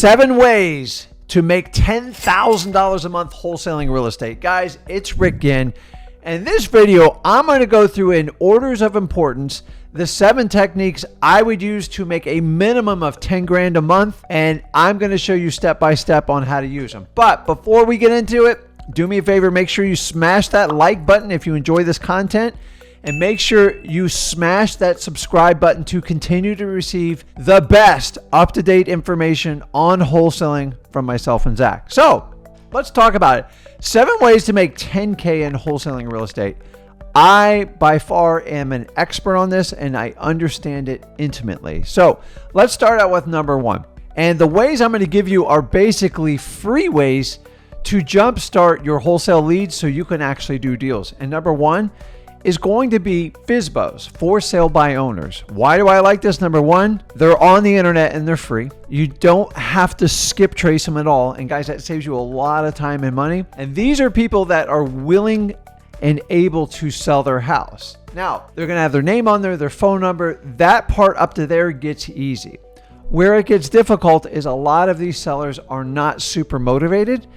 7 ways to make $10,000 a month wholesaling real estate. Guys, it's Rick Ginn. And in this video, I'm going to go through in orders of importance the 7 techniques I would use to make a minimum of 10 grand a month. And I'm going to show you step by step on how to use them. But before we get into it, do me a favor, make sure you smash that like button if you enjoy this content. And make sure you smash that subscribe button to continue to receive the best up-to-date information on wholesaling from myself and Zach. So let's talk about it. 7 ways to make 10K in wholesaling real estate. I, by far, am an expert on this and I understand it intimately. So let's start out with number 1. And the ways I'm going to give you are basically free ways to jumpstart your wholesale leads so you can actually do deals. And number 1 is going to be FSBOs, for sale by owners. Why do I like this? Number 1, they're on the internet and they're free. You don't have to skip trace them at all. And guys, that saves you a lot of time and money. And these are people that are willing and able to sell their house. Now, they're gonna have their name on there, their phone number. That part up to there gets easy. Where it gets difficult is a lot of these sellers are not super motivated.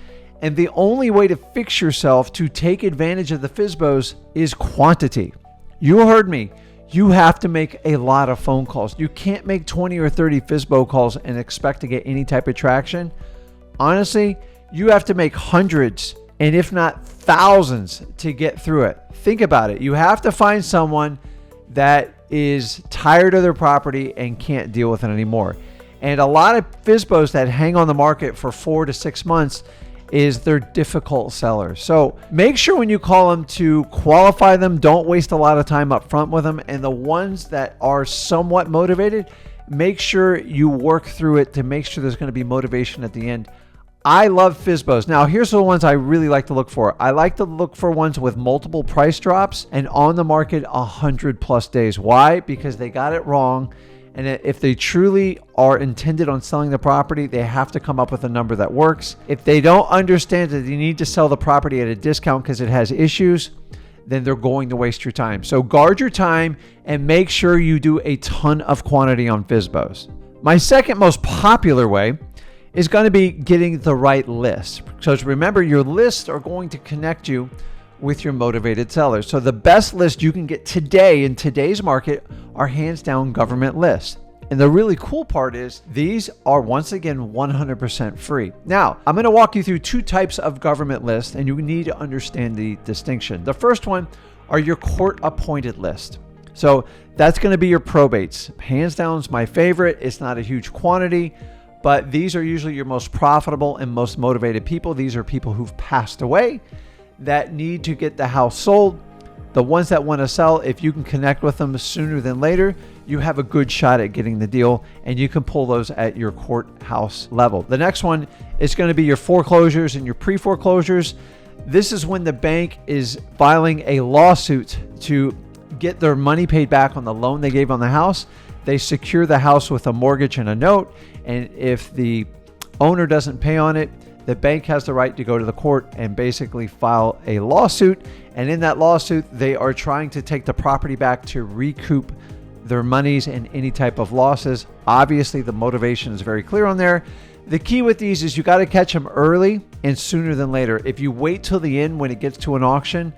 And the only way to fix yourself to take advantage of the FSBOs is quantity. You heard me. You have to make a lot of phone calls. You can't make 20 or 30 FSBO calls and expect to get any type of traction. Honestly, you have to make hundreds and if not thousands to get through it. Think about it. You have to find someone that is tired of their property and can't deal with it anymore. And a lot of FSBOs that hang on the market for 4 to 6 months is they're difficult sellers. So make sure when you call them to qualify them, don't waste a lot of time up front with them. And the ones that are somewhat motivated, make sure you work through it to make sure there's going to be motivation at the end. I love FSBOs. Now, here's the ones I really like to look for. I like to look for ones with multiple price drops and on the market 100+ days. Why? Because they got it wrong. And if they truly are intended on selling the property, they have to come up with a number that works. If they don't understand that you need to sell the property at a discount because it has issues, then they're going to waste your time. So guard your time and make sure you do a ton of quantity on FSBOs. My second most popular way is going to be getting the right list. So remember, your lists are going to connect you with your motivated sellers. So the best list you can get today in today's market are hands down government lists. And the really cool part is these are once again 100% free. Now, I'm going to walk you through 2 types of government lists and you need to understand the distinction. The first one are your court appointed list. So that's going to be your probates. Hands down is my favorite. It's not a huge quantity, but these are usually your most profitable and most motivated people. These are people who've passed away that need to get the house sold. The ones that want to sell, if you can connect with them sooner than later, you have a good shot at getting the deal and you can pull those at your courthouse level. The next one is going to be your foreclosures and your pre-foreclosures. This is when the bank is filing a lawsuit to get their money paid back on the loan they gave on the house. They secure the house with a mortgage and a note. And if the owner doesn't pay on it, the bank has the right to go to the court and basically file a lawsuit. And in that lawsuit, they are trying to take the property back to recoup their monies and any type of losses. Obviously, the motivation is very clear on there. The key with these is you got to catch them early and sooner than later. If you wait till the end when it gets to an auction,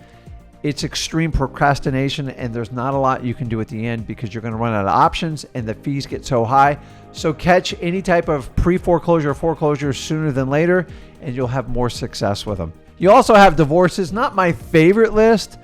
it's extreme procrastination and there's not a lot you can do at the end because you're going to run out of options and the fees get so high. So catch any type of pre-foreclosure or foreclosure sooner than later and you'll have more success with them. You also have divorces, not my favorite list,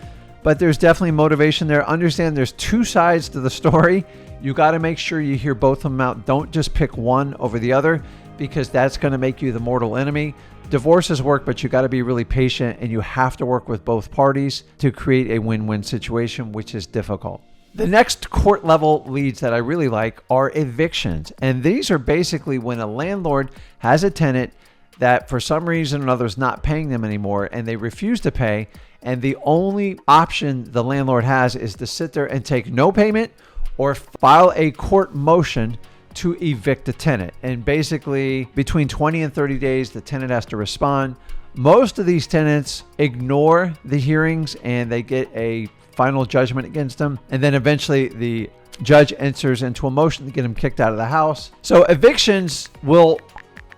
but there's definitely motivation there. Understand there's 2 sides to the story. You got to make sure you hear both of them out. Don't just pick one over the other because that's going to make you the mortal enemy. Divorces work, but you got to be really patient and you have to work with both parties to create a win-win situation, which is difficult. The next court level leads that I really like are evictions. And these are basically when a landlord has a tenant that for some reason or another is not paying them anymore and they refuse to pay. And the only option the landlord has is to sit there and take no payment or file a court motion to evict the tenant. And basically between 20 and 30 days, the tenant has to respond. Most of these tenants ignore the hearings and they get a final judgment against them. And then eventually the judge enters into a motion to get them kicked out of the house. So evictions will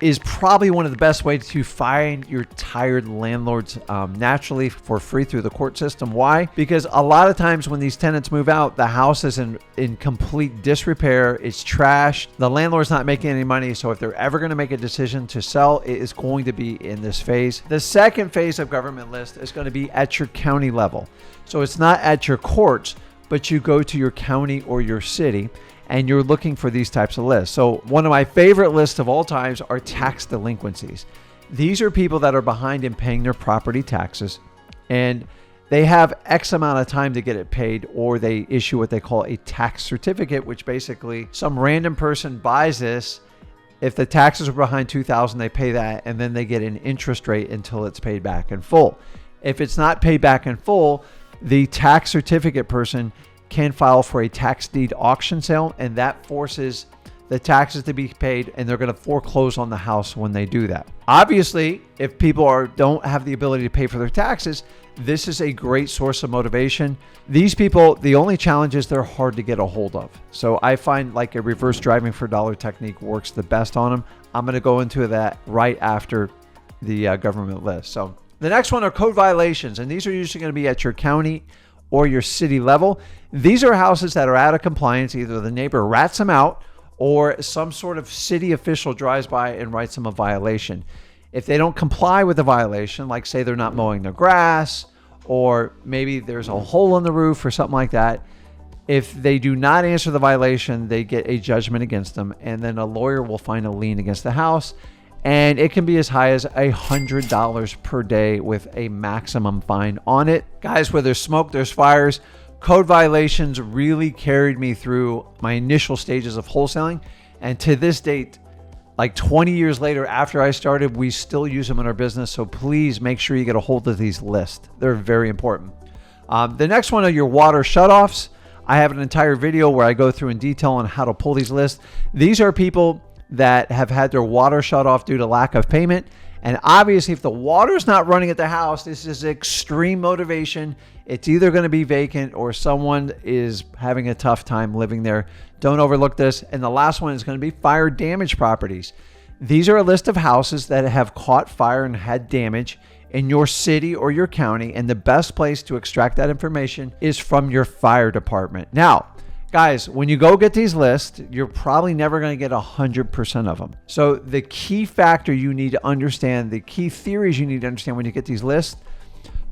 is probably one of the best ways to find your tired landlords naturally for free through the court system. Why? Because a lot of times when these tenants move out, the house is in complete disrepair. It's trashed. The landlord's not making any money. So if they're ever going to make a decision to sell, it is going to be in this phase. The second phase of government list is going to be at your county level. So it's not at your courts, but you go to your county or your city and you're looking for these types of lists. So one of my favorite lists of all times are tax delinquencies. These are people that are behind in paying their property taxes, and they have X amount of time to get it paid, or they issue what they call a tax certificate, which basically some random person buys this. If the taxes are behind $2,000, they pay that, and then they get an interest rate until it's paid back in full. If it's not paid back in full, the tax certificate person can file for a tax deed auction sale, and that forces the taxes to be paid, and they're going to foreclose on the house when they do that. Obviously, if people don't have the ability to pay for their taxes, this is a great source of motivation. These people, the only challenge is they're hard to get a hold of. So I find like a reverse driving for a dollar technique works the best on them. I'm going to go into that right after the government list. So the next one are code violations, and these are usually going to be at your county or your city level. These are houses that are out of compliance. Either the neighbor rats them out or some sort of city official drives by and writes them a violation. If they don't comply with the violation, like say they're not mowing their grass, or maybe there's a hole in the roof or something like that, if they do not answer the violation, they get a judgment against them, and then a lawyer will find a lien against the house. And it can be as high as $100 per day with a maximum fine on it. Guys, where there's smoke, there's fires. Code violations really carried me through my initial stages of wholesaling. And to this date, like 20 years later after I started, we still use them in our business. So please make sure you get a hold of these lists. They're very important. The next one are your water shutoffs. I have an entire video where I go through in detail on how to pull these lists. These are people that have had their water shut off due to lack of payment. And obviously, if the water's not running at the house, this is extreme motivation. It's either going to be vacant or someone is having a tough time living there. Don't overlook this. And the last one is going to be fire damage properties. These are a list of houses that have caught fire and had damage in your city or your county. And the best place to extract that information is from your fire department. Now, guys, when you go get these lists, you're probably never going to get 100% of them. So the key factor you need to understand, the key theories you need to understand when you get these lists,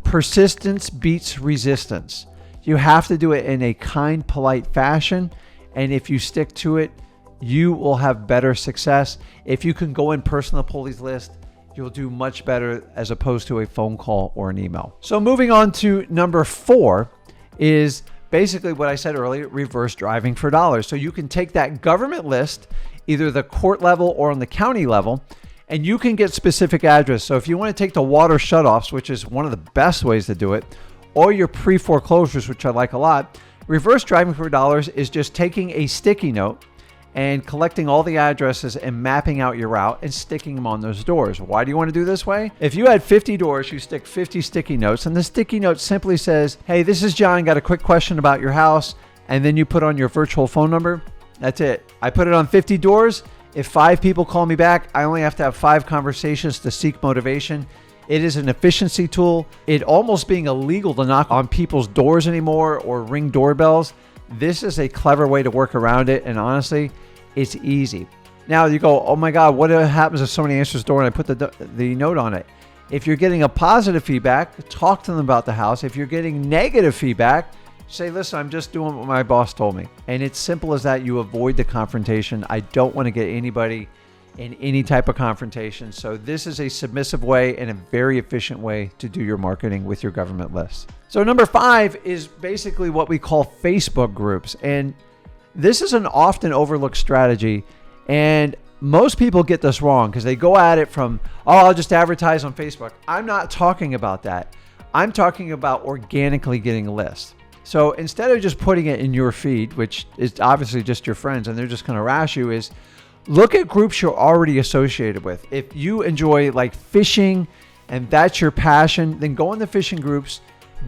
persistence beats resistance. You have to do it in a kind, polite fashion. And if you stick to it, you will have better success. If you can go in person to pull these lists, you'll do much better as opposed to a phone call or an email. So moving on to number 4 is basically what I said earlier, reverse driving for dollars. So you can take that government list, either the court level or on the county level, and you can get specific address. So if you want to take the water shutoffs, which is one of the best ways to do it, or your pre-foreclosures, which I like a lot, reverse driving for dollars is just taking a sticky note and collecting all the addresses and mapping out your route and sticking them on those doors. Why do you want to do this way? If you had 50 doors, you stick 50 sticky notes, and the sticky note simply says, hey, this is John, got a quick question about your house, and then you put on your virtual phone number. That's it. I put it on 50 doors. If 5 people call me back, I only have to have 5 conversations to seek motivation. It is an efficiency tool. It almost being illegal to knock on people's doors anymore or ring doorbells. This is a clever way to work around it, and honestly, it's easy. Now you go, oh my God, what happens if somebody answers the door and I put the note on it? If you're getting a positive feedback, talk to them about the house. If you're getting negative feedback, say, listen, I'm just doing what my boss told me. And it's simple as that. You avoid the confrontation. I don't want to get anybody in any type of confrontation. So this is a submissive way and a very efficient way to do your marketing with your government list. So number 5 is basically what we call Facebook groups. And this is an often overlooked strategy, and most people get this wrong because they go at it from, oh, I'll just advertise on Facebook. I'm not talking about that. I'm talking about organically getting a list. So instead of just putting it in your feed, which is obviously just your friends and they're just going to harass you, is look at groups you're already associated with. If you enjoy like fishing and that's your passion, then go in the fishing groups.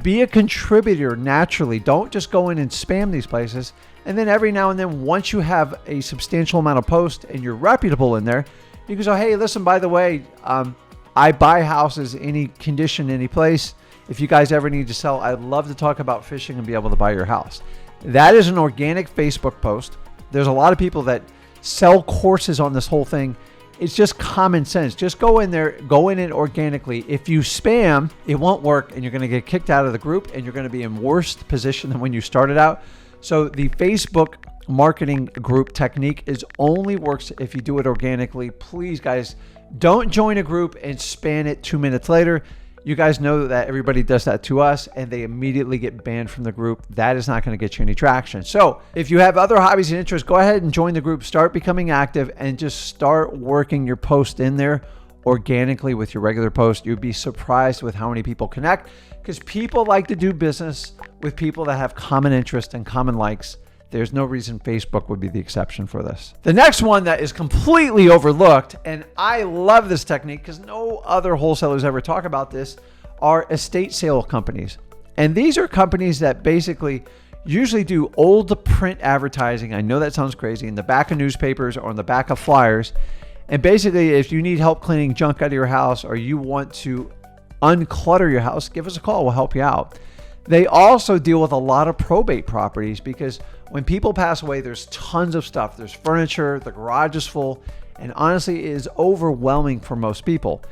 Be a contributor naturally. Don't just go in and spam these places. And then every now and then, once you have a substantial amount of posts and you're reputable in there, You can say, hey, listen, by the way, I buy houses any condition, any place. If you guys ever need to sell, I'd love to talk about fishing and be able to buy your house. That is an organic Facebook post. There's a lot of people that sell courses on this whole thing. It's just common sense. Just go in there, go in it organically. If you spam, it won't work and you're going to get kicked out of the group and you're going to be in worse position than when you started out. So the Facebook marketing group technique only works if you do it organically. Please, guys, don't join a group and spam it 2 minutes later. You guys know that everybody does that to us and they immediately get banned from the group. That is not going to get you any traction. So if you have other hobbies and interests, go ahead and join the group, start becoming active, and just start working your post in there organically with your regular post. You'd be surprised with how many people connect, because people like to do business with people that have common interest and common likes. There's no reason Facebook would be the exception for this. The next one that is completely overlooked, and I love this technique because no other wholesalers ever talk about this, are estate sale companies. And these are companies that basically usually do old print advertising. I know that sounds crazy, in the back of newspapers or on the back of flyers. And basically, if you need help cleaning junk out of your house or you want to unclutter your house, give us a call. We'll help you out. They also deal with a lot of probate properties, because when people pass away, there's tons of stuff. There's furniture, the garage is full, and honestly, it is overwhelming for most people.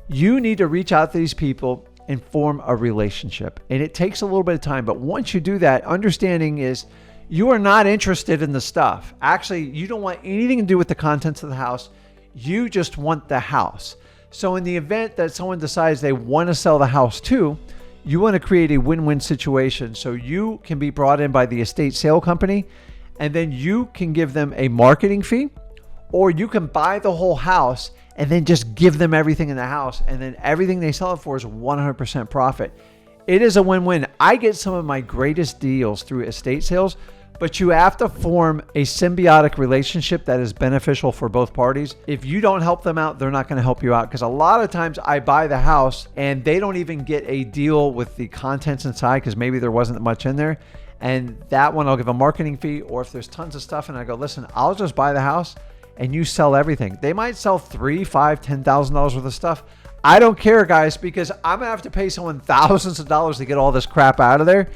You need to reach out to these people and form a relationship. And it takes a little bit of time, but once you do that, understanding is you are not interested in the stuff. Actually, you don't want anything to do with the contents of the house. You just want the house. So in the event that someone decides they want to sell the house too, you want to create a win-win situation so you can be brought in by the estate sale company, and then you can give them a marketing fee, or you can buy the whole house and then just give them everything in the house, and then everything they sell it for is 100% profit. It is a win-win. I get some of my greatest deals through estate sales, but you have to form a symbiotic relationship that is beneficial for both parties. If you don't help them out, they're not going to help you out, because a lot of times I buy the house and they don't even get a deal with the contents inside because maybe there wasn't much in there. And that one I'll give a marketing fee, or if there's tons of stuff and I go, listen, I'll just buy the house and you sell everything. They might sell $3,000, $5,000, $10,000 worth of stuff. I don't care, guys, because I'm gonna have to pay someone thousands of dollars to get all this crap out of there.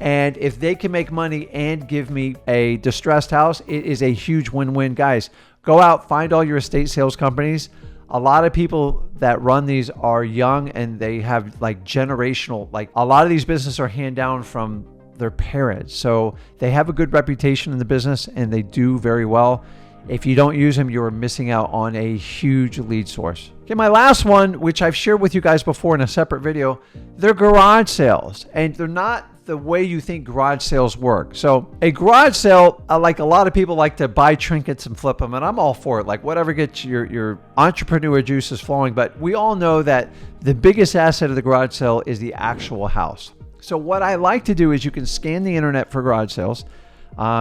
And if they can make money and give me a distressed house, it is a huge win-win. Guys, go out, find all your estate sales companies. A lot of people that run these are young and they have like generational, like a lot of these businesses are hand down from their parents. So they have a good reputation in the business and they do very well. If you don't use them, you're missing out on a huge lead source. Okay, my last one, which I've shared with you guys before in a separate video, they're garage sales, and they're not the way you think garage sales work. So a garage sale, like a lot of people like to buy trinkets and flip them, and I'm all for it. Like whatever gets your entrepreneur juices flowing. But we all know that the biggest asset of the garage sale is the actual house. So what I like to do is you can scan the internet for garage sales,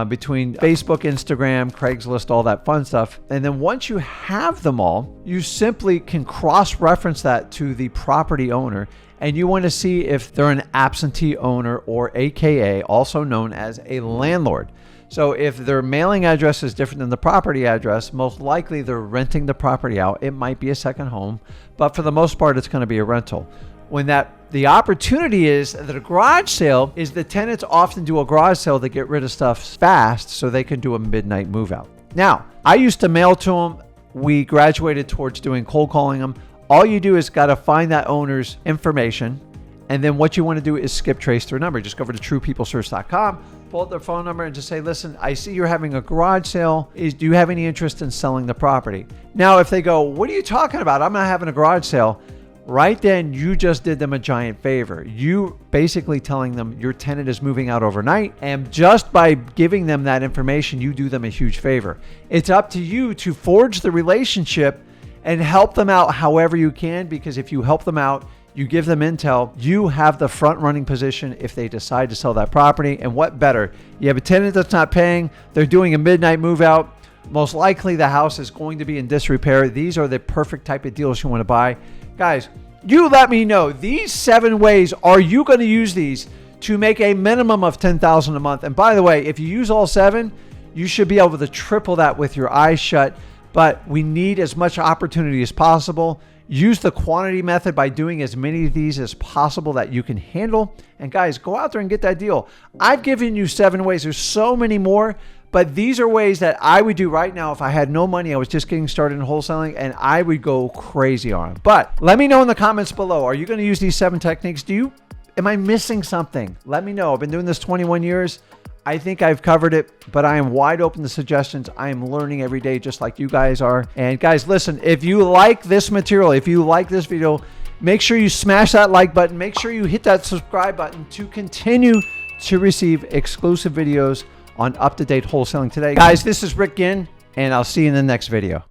between Facebook, Instagram, Craigslist, all that fun stuff. And then once you have them all, you simply can cross-reference that to the property owner. And you want to see if they're an absentee owner, or AKA, also known as a landlord. So if their mailing address is different than the property address, most likely they're renting the property out. It might be a second home, but for the most part, it's going to be a rental. When the opportunity is that a garage sale is the tenants often do a garage sale to get rid of stuff fast so they can do a midnight move out. Now, I used to mail to them. We graduated towards doing cold calling them. All you do is got to find that owner's information. And then what you want to do is skip trace their number. Just go over to truepeoplesearch.com, pull up their phone number and just say, listen, I see you're having a garage sale. Do you have any interest in selling the property? Now, if they go, what are you talking about? I'm not having a garage sale. Right then, you just did them a giant favor. You basically telling them your tenant is moving out overnight, and just by giving them that information, you do them a huge favor. It's up to you to forge the relationship and help them out however you can, because if you help them out, you give them intel, you have the front running position if they decide to sell that property. And what better? You have a tenant that's not paying, they're doing a midnight move out. Most likely the house is going to be in disrepair. These are the perfect type of deals you want to buy. Guys, you let me know, these 7 ways, are you going to use these to make a minimum of $10,000 a month? And by the way, if you use all 7, you should be able to triple that with your eyes shut. but we need as much opportunity as possible. Use the quantity method by doing as many of these as possible that you can handle. And guys, go out there and get that deal. I've given you 7 ways. There's so many more, but these are ways that I would do right now if I had no money. I was just getting started in wholesaling and I would go crazy on it. But let me know in the comments below. Are you going to use these 7 techniques? Am I missing something? Let me know. I've been doing this 21 years. I think I've covered it, but I am wide open to suggestions. I am learning every day just like you guys are. And guys, listen, if you like this material, if you like this video, make sure you smash that like button. Make sure you hit that subscribe button to continue to receive exclusive videos on up-to-date wholesaling today. Guys, this is Rick Ginn, and I'll see you in the next video.